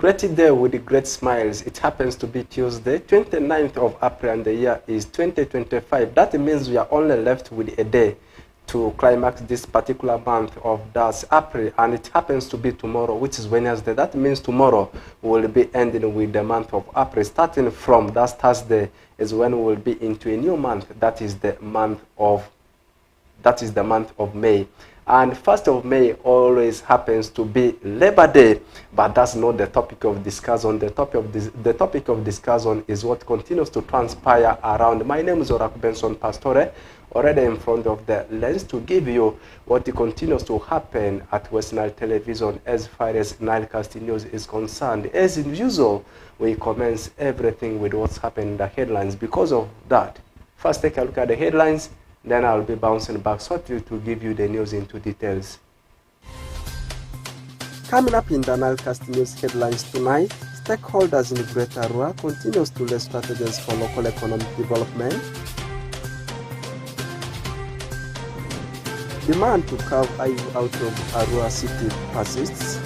Great day with great smiles. It happens to be Tuesday, 29th of April, and the year is 2025. That means we are only left with a day to climax this particular month of that's April, and it happens to be tomorrow, which is Wednesday. That means tomorrow will be ending with the month of April. Starting from that Thursday is when we will be into a new month. That is the month of May. And 1st of May always happens to be Labor Day, but that's not the topic of discussion. The topic of discussion is what continues to transpire around. My name is Oraku Benson Pastore, already in front of the lens to give you what continues to happen at West Nile Television as far as NILECAST news is concerned. As usual, we commence everything with what's happening in the headlines. Because of that, first take a look at the headlines, then I'll be bouncing back shortly to give you the news into details. Coming up in the NILECAST news headlines tonight, stakeholders in Greater Arua continues to lay strategies for local economic development. Demand to carve IU out of Arua city persists.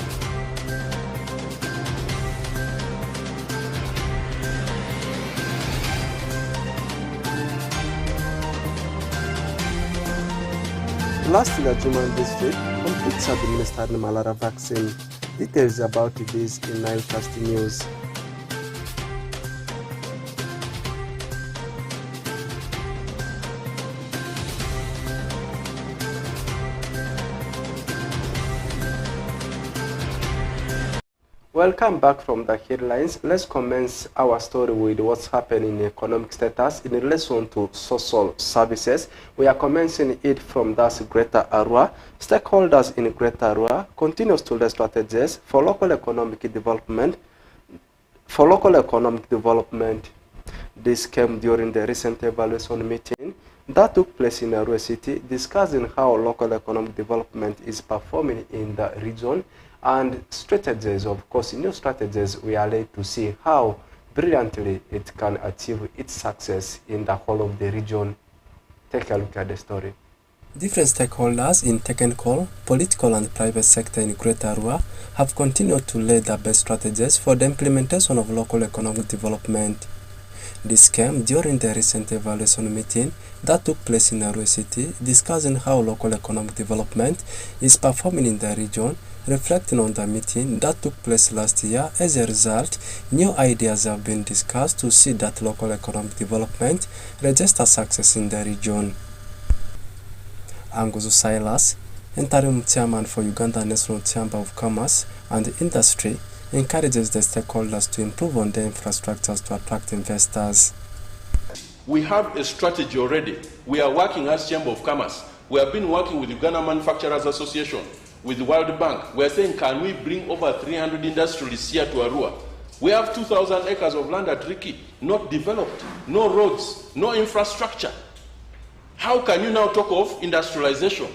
Last in the Juman district, completes administered malaria vaccine. Details about this in NILECAST news. Welcome back from the headlines. Let's commence our story with what's happening in economic status in relation to social services. We are commencing it from that Greater Arua. Stakeholders in Greater Arua continues to lay strategies for local economic development. This came during the recent evaluation meeting that took place in Arua City, discussing how local economic development is performing in the region, and strategies, of course, new strategies we are laid to see how brilliantly it can achieve its success in the whole of the region. Take a look at the story. Different stakeholders in technical, political and private sector in Greater Arua have continued to lay the best strategies for the implementation of local economic development. This came during the recent evaluation meeting that took place in Arua City, discussing how local economic development is performing in the region. Reflecting on the meeting that took place last year, as a result, new ideas have been discussed to see that local economic development registers success in the region. Anguzu Silas, interim chairman for Uganda National Chamber of Commerce and Industry, encourages the stakeholders to improve on their infrastructures to attract investors. We have a strategy already. We are working as Chamber of Commerce. We have been working with Uganda Manufacturers Association, with the World Bank. We are saying, can we bring over 300 industrialists here to Arua? We have 2,000 acres of land at Riki, not developed, no roads, no infrastructure. How can you now talk of industrialization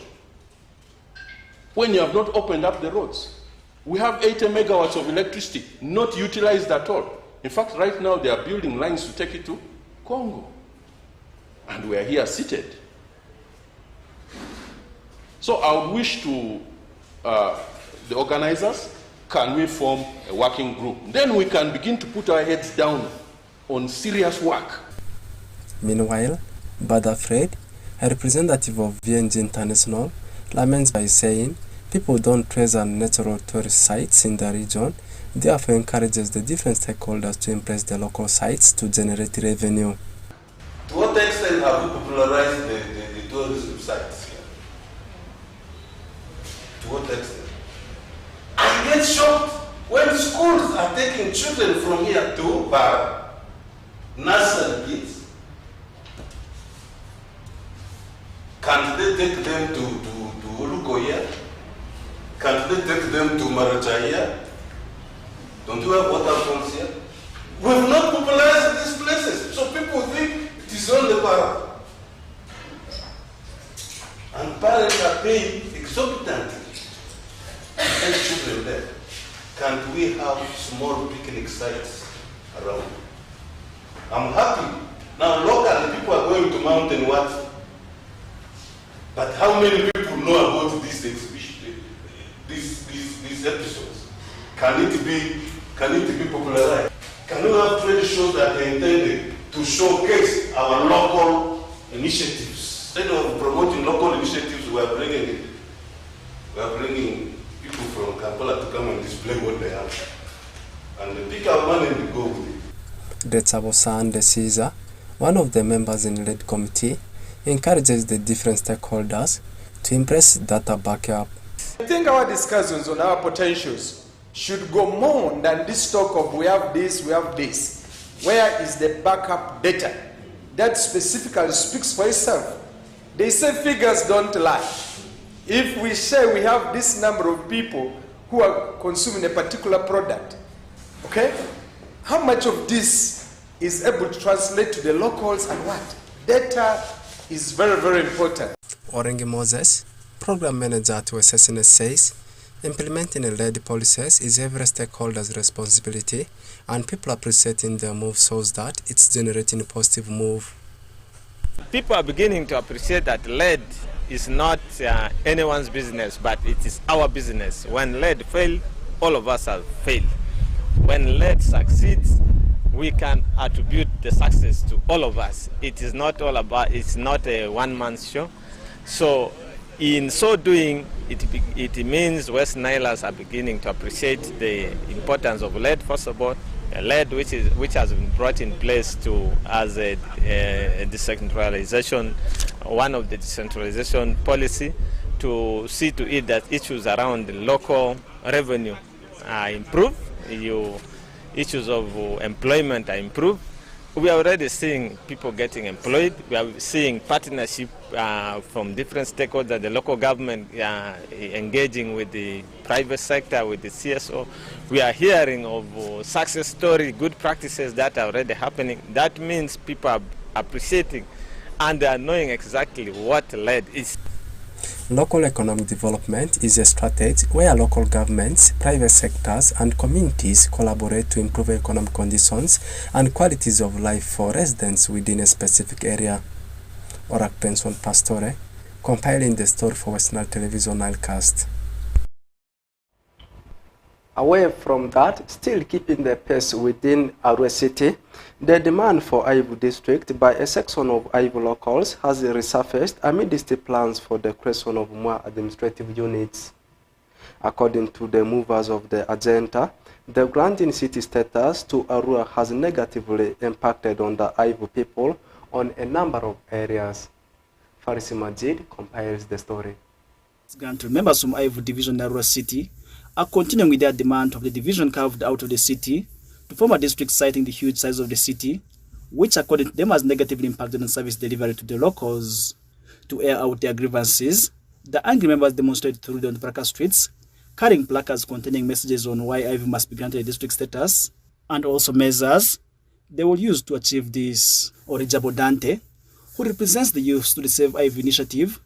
when you have not opened up the roads? We have 80 megawatts of electricity, not utilized at all. In fact, right now they are building lines to take it to Congo. And we are here seated. So I would wish to the organizers, can we form a working group? Then we can begin to put our heads down on serious work. Meanwhile, Bada Fred, a representative of VNG International, laments by saying people don't treasure natural tourist sites in the region, therefore encourages the different stakeholders to impress the local sites to generate revenue. To what extent have we popularized the tourism sites here? To what extent? I get shocked when schools are taking children from here to Bar, nursery kids. Can't they take them to Ulukoya? Can't they take them to Marachaya? Don't you have waterfalls here? We have not popularized these places, so people think it is on the Bar. And parents are paying exorbitantly. And children there. Can't we have small picnic sites around? I'm happy. Now locally people are going to Mountain What? But how many people know about this exhibition, these episodes? Can it be can it be popularized? Can we have trade shows that are intended to showcase our local initiatives? Instead of promoting local initiatives, we are bringing people from Kampala to come and display what they have. And they pick our money and go with it. Detsabosande Caesar, one of the members in the lead committee, encourages the different stakeholders to impress data backup. I think our discussions on our potentials should go more than this talk of we have this, we have this. Where is the backup data? That specifically speaks for itself. They say figures don't lie. If we say we have this number of people who are consuming a particular product, okay, how much of this is able to translate to the locals and what? Data is very, very important. Orengi Moses, program manager to SSNS, says implementing LED policies is every stakeholder's responsibility, and people appreciating their move shows that it's generating a positive move. People are beginning to appreciate that LED is not anyone's business, but it is our business. When LED fails, all of us have failed. When LED succeeds, we can attribute the success to all of us. It is not all about, it's not a one-man show. So in so doing, it means West Nilers are beginning to appreciate the importance of LED, first of all. LED, which has been brought in place to as a decentralization, one of the decentralization policy, to see to it that issues around the local revenue are improved, issues of employment are improved. We are already seeing people getting employed. We are seeing partnership from different stakeholders, the local government engaging with the private sector, with the CSO. We are hearing of success stories, good practices that are already happening. That means people are appreciating and they are knowing exactly what LED is. Local economic development is a strategy where local governments, private sectors, and communities collaborate to improve economic conditions and qualities of life for residents within a specific area. Orak Penson Pastore, compiling the story for Western Television NILECAST. Away from that, still keeping the pace within Arua City, the demand for Aivu district by a section of Aivu locals has resurfaced amidst the plans for the creation of more administrative units. According to the movers of the agenda, the granting city status to Arua has negatively impacted on the Aivu people on a number of areas. Farisi Majid compiles the story. Members from Aivu division in Arua City are continuing with their demand of the division carved out of the city to form a district, citing the huge size of the city, which according to them has negatively impacted on service delivery to the locals. To air out their grievances, the angry members demonstrated through the Onparaka streets, carrying placards containing messages on why Aivu must be granted a district status, and also measures they will use to achieve this. Orijabo Dante, who represents the youth to the Save Aivu initiative,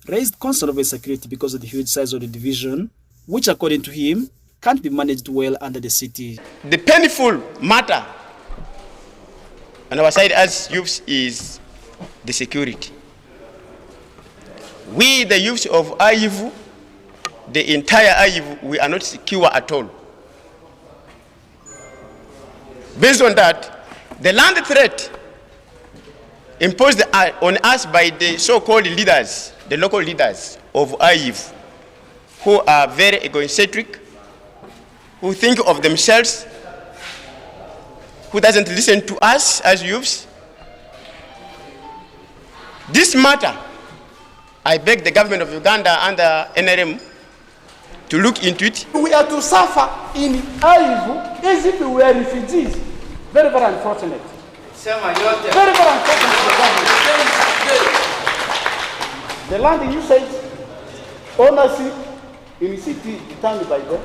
raised concern of insecurity because of the huge size of the division, which according to him can't be managed well under the city. The painful matter on our side as youths is the security. We, the youths of Aivu, the entire Aivu, we are not secure at all. Based on that, the land threat imposed on us by the so-called leaders, the local leaders of Aivu, who are very egocentric, who think of themselves, who doesn't listen to us as youths. This matter, I beg the government of Uganda and the NRM to look into it. We are to suffer in Aivu as if we were refugees. Very, very unfortunate. Very, very unfortunate for the government. The land usage, ownership in the city determined by the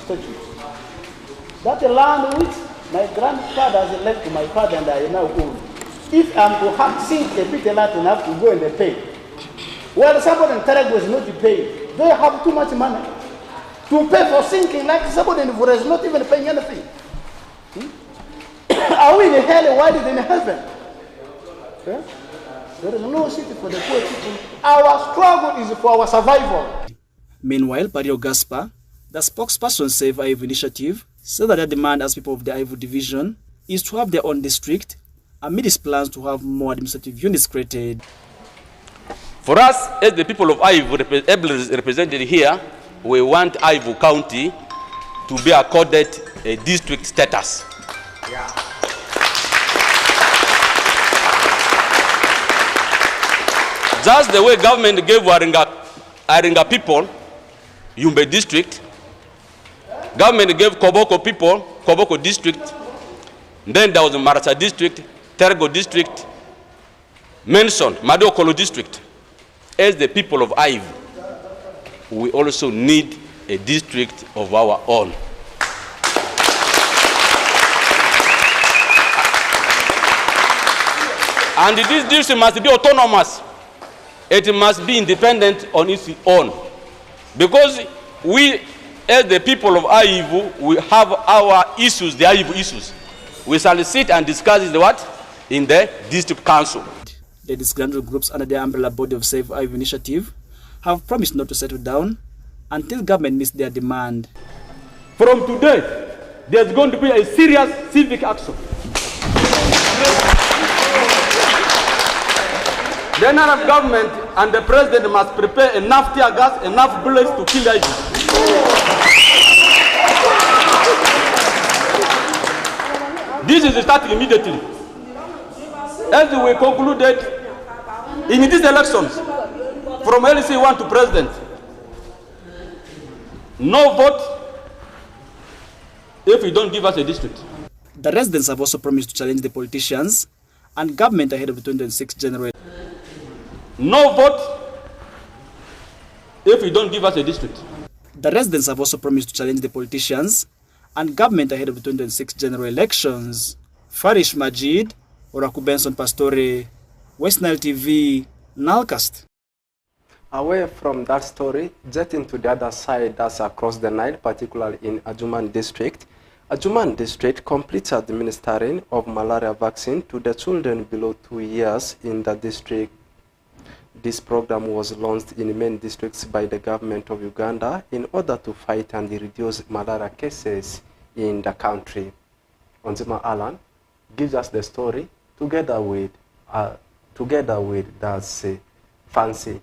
statutes. That's a land which my grandfather has left to my father and I now own. If I'm to have sink a bit of land and have to go and pay, well, somebody in Terego is not paying. They have too much money to pay for sinking like somebody in Vura is not even paying anything. Are we in hell? Why did in heaven? Yeah? There is no city for the poor people. Our struggle is for our survival. Meanwhile, Barrio Gaspar, The spokesperson Save Aivu Initiative said that their demand as people of the Aivu division is to have their own district amid its plans to have more administrative units created. For us, as the people of Aivu represented here, we want Aivu County to be accorded a district status. Yeah. Just the way government gave Aringa people Yumbe district, government gave Koboko people Koboko district, then there was the Marasa district, Tergo district, Menson, Madokolo district. As the people of Aivu, we also need a district of our own. And this district must be autonomous. It must be independent on its own. Because we, as the people of Aivu, we have our issues, the Aivu issues. We shall sit and discuss what? In the district council. The disgruntled groups under the umbrella body of Save Aivu Initiative have promised not to settle down until government meets their demand. From today, there's going to be a serious civic action. The NRF government and the president must prepare enough tear gas, enough bullets to kill Aivu. This is starting immediately. As we concluded in these elections, from LC1 to president, no vote if you don't give us a district. The residents have also promised to challenge the politicians and government ahead of the 2026 general. No vote if you don't give us a district. The residents have also promised to challenge the politicians and government ahead of the 2026 general elections. Farish Majid, Oraku Benson Pastore, West Nile TV, NILECAST. Away from that story, jetting to the other side, that's across the Nile, particularly in Ajuman district. Ajuman district completes administering of malaria vaccine to the children below 2 years in the district. This program was launched in many districts by the government of Uganda in order to fight and reduce malaria cases in the country. Onzima Alan gives us the story together with that's Fancy.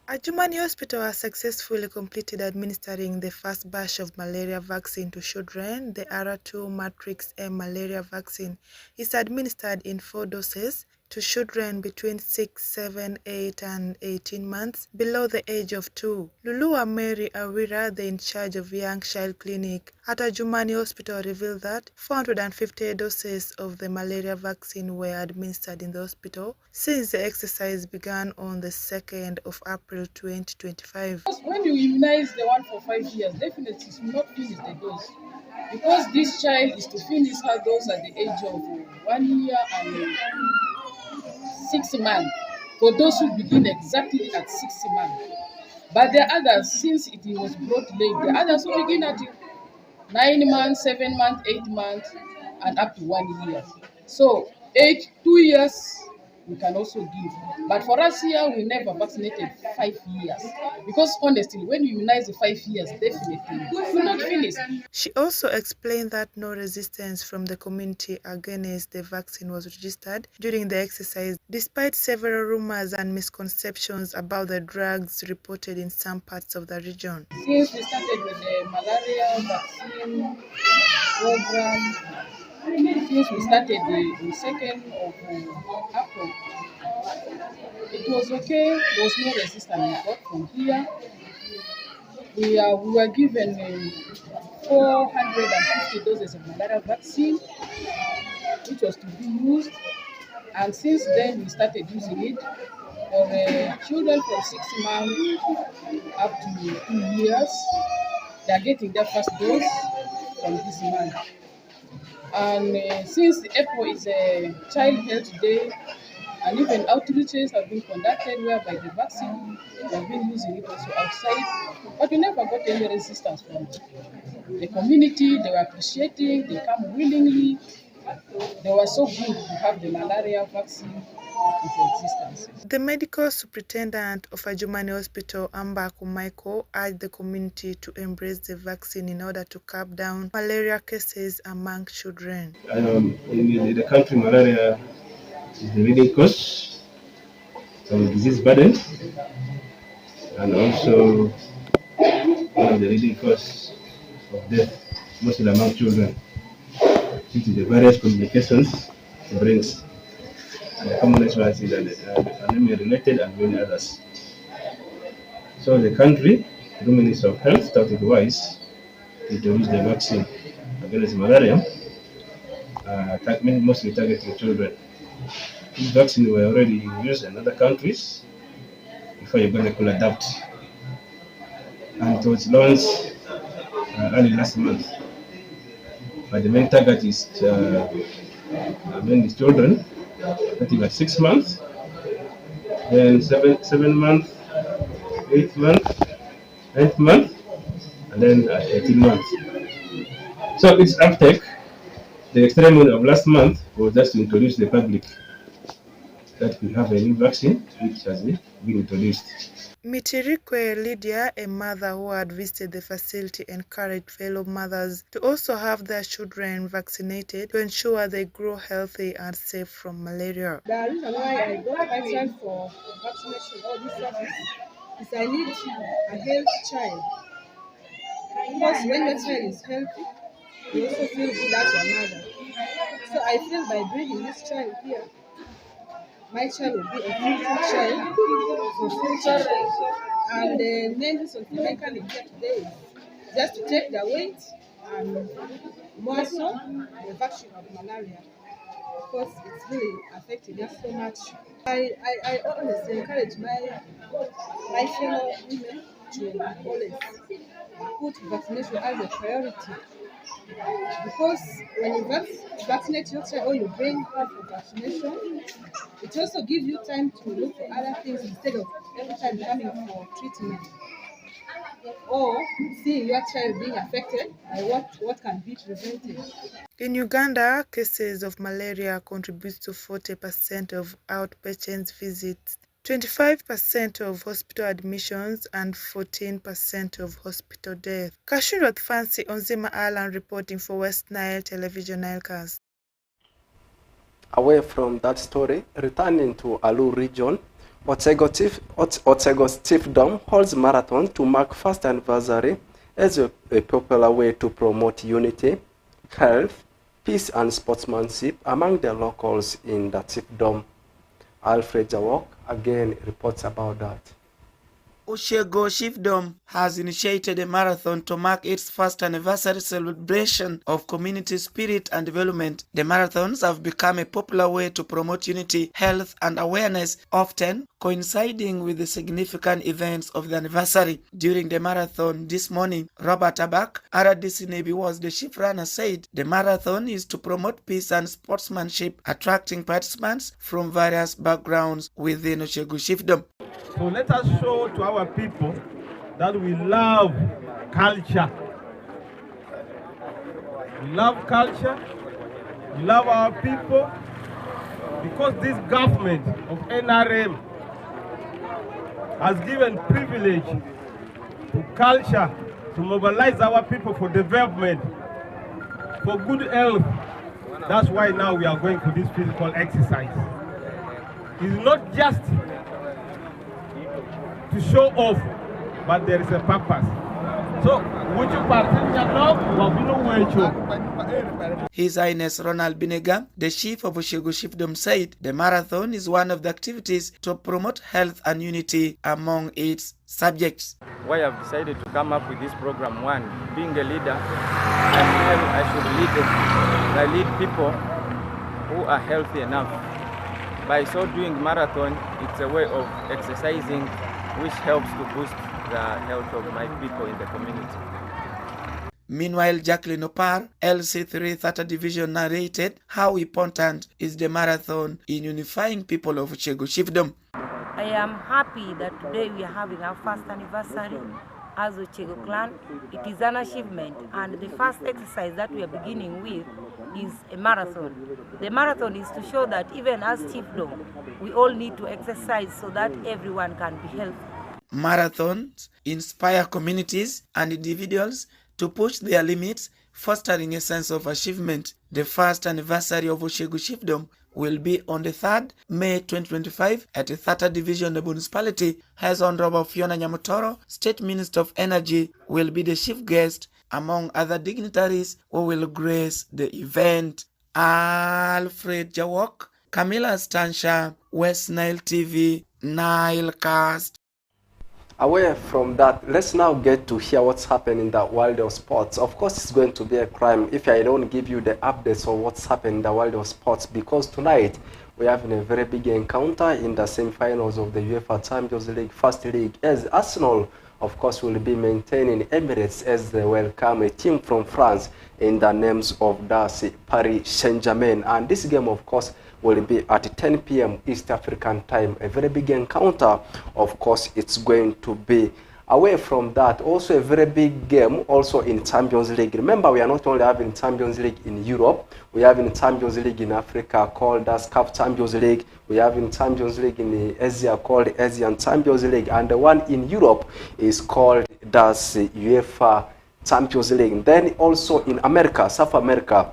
Ajumani Hospital has successfully completed administering the first batch of malaria vaccine to children. The R2 Matrix M malaria vaccine is administered in 4 doses to children between 6, 7, 8, and 18 months below the age of 2. Lulua Mary Awira, the in charge of Young Child Clinic at Ajumani Hospital, revealed that 450 doses of the malaria vaccine were administered in the hospital since the exercise began on the 2nd of April 2025. When you immunize the one for 5 years, definitely it will not finish the dose. Because this child is to finish her dose at the age of 1 year and 6 months. For those who begin exactly at 6 months. But the others, since it was brought late, the others will begin at 9 months, 7 months, 8 months, and up to 1 year. So 2 years we can also give. But for us here, we never vaccinated 5 years. Because honestly, when you immunize the 5 years, definitely we will not finish. She also explained that no resistance from the community against the vaccine was registered during the exercise, despite several rumors and misconceptions about the drugs reported in some parts of the region. Since we started with the malaria vaccine program, since we started the 2nd of April, it was okay. There was no resistance we got from here. We were given 450 doses of malaria vaccine, which was to be used. And since then, we started using it for children from 6 months up to 2 years. They are getting their first dose from this month. And since April is a Child Health Day, and even outreaches have been conducted whereby the vaccine, we have been using it also outside, but we never got any resistance from the community. They were appreciating, they come willingly. They were so good to have the malaria vaccine existence. The medical superintendent of Adjumani Hospital, Ambaku Michael, urged the community to embrace the vaccine in order to curb down malaria cases among children. In the country, malaria is the leading cause of disease burden and also one of the leading cause of death, mostly among children, due to the various complications it brings. And the commonest ones is anemia-related and many others. So the country, the Ministry of Health, started wise to introduce the vaccine against malaria, mostly targeting children. This vaccine were already used in other countries before Uganda could adapt. And it was launched early last month. But the main target is mainly children, starting at 6 months, then 7 months, 8 months, 9 months, and then 18 months. So its uptake, the experiment of last month was just to introduce the public that we have a new vaccine which has been introduced. Mitirikwe Lydia, a mother who had visited the facility, encouraged fellow mothers to also have their children vaccinated to ensure they grow healthy and safe from malaria. The reason why I got my child for vaccination or this service is I need a healthy child. Because when your child is healthy, you also feel good as a mother. So I feel by bringing this child here, my child will be a fruitful child for future. And the main reason for my coming here today is just to take the weight and more so the vaccine of malaria, because it's really affecting us so much. I always encourage my fellow women to always put vaccination as a priority, because when you vaccinate your child or you bring her for vaccination, it also gives you time to look for other things instead of every time coming for treatment or seeing your child being affected by what can be prevented. In Uganda, cases of malaria contribute to 40% of outpatient visits, 25% of hospital admissions, and 14% of hospital deaths. Kashunrat Fancy Onzima Alan reporting for West Nile Television NILECAST. Away from that story, returning to Alu region, Otsego Chiefdom holds marathon to mark first anniversary as a popular way to promote unity, health, peace and sportsmanship among the locals in the chiefdom. Alfred Jawok again reports about that. Oshego Chiefdom has initiated a marathon to mark its first anniversary celebration of community spirit and development. The marathons have become a popular way to promote unity, health, and awareness, often coinciding with the significant events of the anniversary. During the marathon this morning, Robert Abak, RDC Navy, was the chief runner, said the marathon is to promote peace and sportsmanship, attracting participants from various backgrounds within Oshego Chiefdom. So let us show to our people that we love culture. We love culture, we love our people, because this government of NRM has given privilege to culture, to mobilize our people for development, for good health. That's why now we are going for this physical exercise. It's not just to show off, but there is a purpose. So, would you His Highness Ronald Binega, the chief of Oshego Chiefdom, said the marathon is one of the activities to promote health and unity among its subjects. Why I've decided to come up with this program, one, being a leader, I feel I should lead people who are healthy enough. By so doing marathon, it's a way of exercising which helps to boost the health of my people in the community. Meanwhile, Jacqueline Opar, LC3 3rd Division, narrated how important is the marathon in unifying people of Oshego Chiefdom. I am happy that today we are having our first anniversary as Ochego clan, it is an achievement, and the first exercise that we are beginning with is a marathon. The marathon is to show that even as chiefdom, we all need to exercise so that everyone can be healthy. Marathons inspire communities and individuals to push their limits, fostering a sense of achievement. The first anniversary of Ochego Chiefdom will be on the 3rd May 2025 at the 3rd Division of the municipality, as Honorable Fiona Nyamutoro, State Minister of Energy, will be the chief guest, among other dignitaries who will grace the event. Alfred Jawok, Camilla Stansha, West Nile TV, NILECAST. Away from that, let's now get to hear what's happening in the world of sports. Of course, it's going to be a crime if I don't give you the updates of what's happening in the world of sports, because tonight we're having a very big encounter in the semi-finals of the UEFA Champions League First League, as Arsenal, of course, will be maintaining Emirates as they welcome a team from France in the names of Paris Saint-Germain. And this game, of course, will be at 10 p.m. East African time. A very big encounter. Of course, it's going to be. Away from that, also a very big game also in Champions League. Remember, we are not only having Champions League in Europe, we are having Champions League in Africa called as CAF Champions League. We are having Champions League in Asia called Asian Champions League. And the one in Europe is called as UEFA Champions League. And then also in America, South America,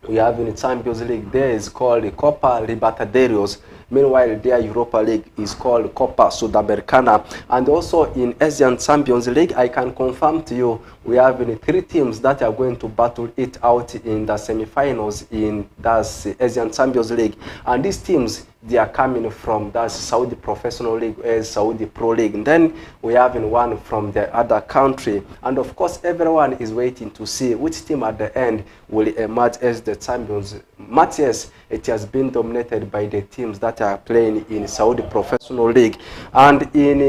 we have in the Champions League, there is called the Copa Libertadores. Meanwhile, their Europa League is called Copa Sudamericana. And also in Asian Champions League, I can confirm to you, we have 3 teams that are going to battle it out in the semi-finals in the Asian Champions League. And these teams, they are coming from the Saudi Professional League as Saudi Pro League. And then we have one from the other country. And of course, everyone is waiting to see which team at the end will emerge as the champions. Matches, it has been dominated by the teams that are playing in Saudi Professional League. And in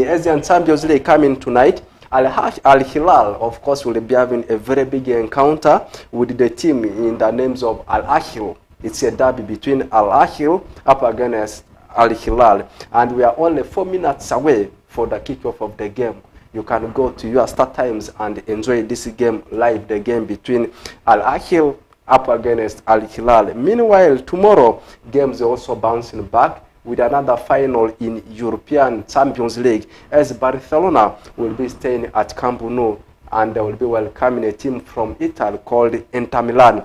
Asian Champions League coming tonight, Al-Hilal, of course, will be having a very big encounter with the team in the names of Al-Ahil. It's a derby between Al-Ahil up against Al-Hilal. And we are only 4 minutes away for the kickoff of the game. You can go to your start times and enjoy this game live, the game between Al-Ahil up against Al-Hilal. Meanwhile, tomorrow, games are also bouncing back with another final in European Champions League, as Barcelona will be staying at Camp Nou and they will be welcoming a team from Italy called Inter Milan.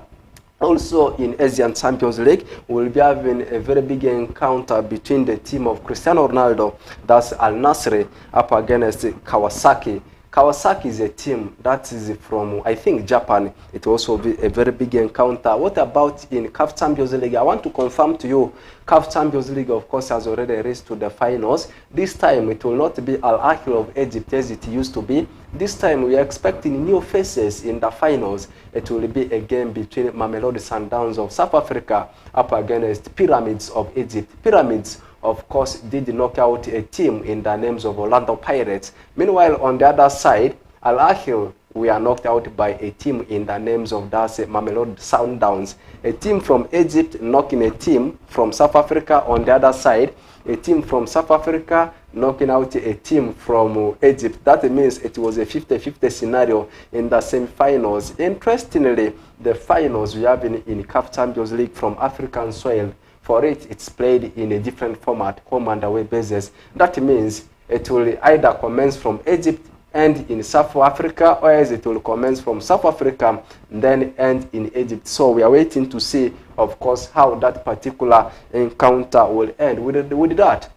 Also in Asian Champions League, we'll be having a very big encounter between the team of Cristiano Ronaldo, that's Al Nassr, up against Kawasaki. Kawasaki is a team that is from, I think, Japan. It will also be a very big encounter. What about in CAF Champions League? I want to confirm to you, CAF Champions League, of course, has already reached to the finals. This time, it will not be Al-Ahil of Egypt as it used to be. This time, we are expecting new faces in the finals. It will be a game between Mamelodi Sundowns of South Africa up against Pyramids of Egypt. Pyramids, of course, did knock out a team in the names of Orlando Pirates. Meanwhile, on the other side, Al-Ahil, we are knocked out by a team in the names of Mamelodi Sundowns. A team from Egypt knocking a team from South Africa on the other side. A team from South Africa knocking out a team from Egypt. That means it was a 50-50 scenario in the semi-finals. Interestingly, the finals we have in CAF Champions League from African soil, for it, it's played in a different format, home and away basis. That means it will either commence from Egypt, end in South Africa, or else it will commence from South Africa, then end in Egypt. So we are waiting to see, of course, how that particular encounter will end. With that,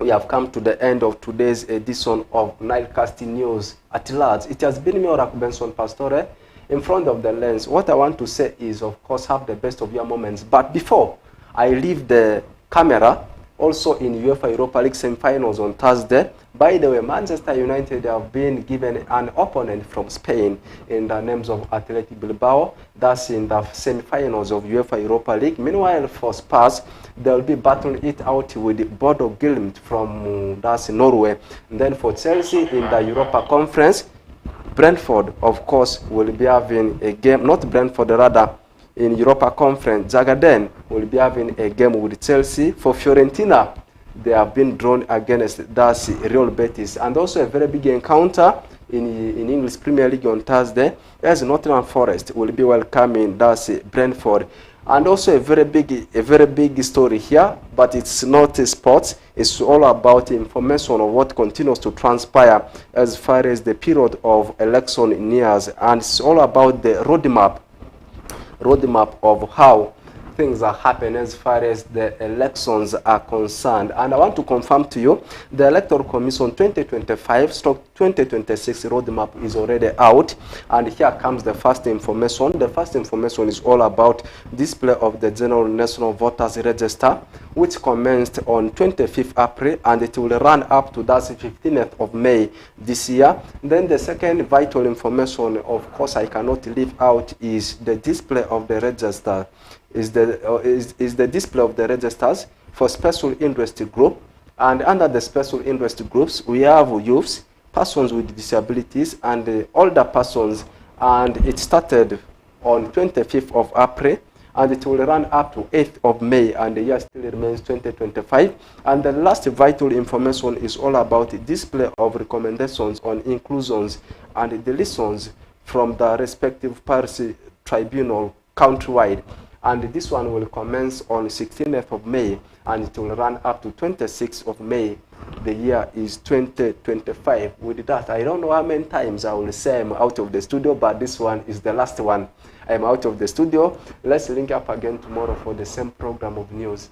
we have come to the end of today's edition of NILECAST News at large. It has been me, Oracle Benson Pastore, in front of the lens. What I want to say is, of course, have the best of your moments. But before I leave the camera, also in UEFA Europa League semi-finals on Thursday. By the way, Manchester United have been given an opponent from Spain in the names of Athletic Bilbao. That's in the semi-finals of UEFA Europa League. Meanwhile, for Spurs, they'll be battling it out with Bodo Glimt from that's Norway. And then for Chelsea in the Europa Conference, Brentford, of course, will be having a game, not Brentford, rather, in Europa Conference, Zagaden will be having a game with Chelsea. For Fiorentina, they have been drawn against that's Real Betis. And also a very big encounter in English Premier League on Thursday, as Nottingham Forest will be welcoming that's Brentford. And also a very big story here, but it's not sports. It's all about information of what continues to transpire as far as the period of election nears, and it's all about the roadmap of how things are happening as far as the elections are concerned. And I want to confirm to you, the Electoral Commission 2025/2026 roadmap is already out. And here comes the first information. The first information is all about display of the General National Voters Register, which commenced on 25th April, and it will run up to that 15th of May this year. Then the second vital information, of course, I cannot leave out, is the display of the register. Is the display of the registers for special interest group. And under the special interest groups, we have youths, persons with disabilities, and older persons. And it started on 25th of April, and it will run up to 8th of May, and the year still remains 2025. And the last vital information is all about the display of recommendations on inclusions and deletions from the respective policy tribunal countrywide. And this one will commence on 16th of May, and it will run up to 26th of May. The year is 2025. With that, I don't know how many times I will say I'm out of the studio, but this one is the last one. I'm out of the studio. Let's link up again tomorrow for the same program of news.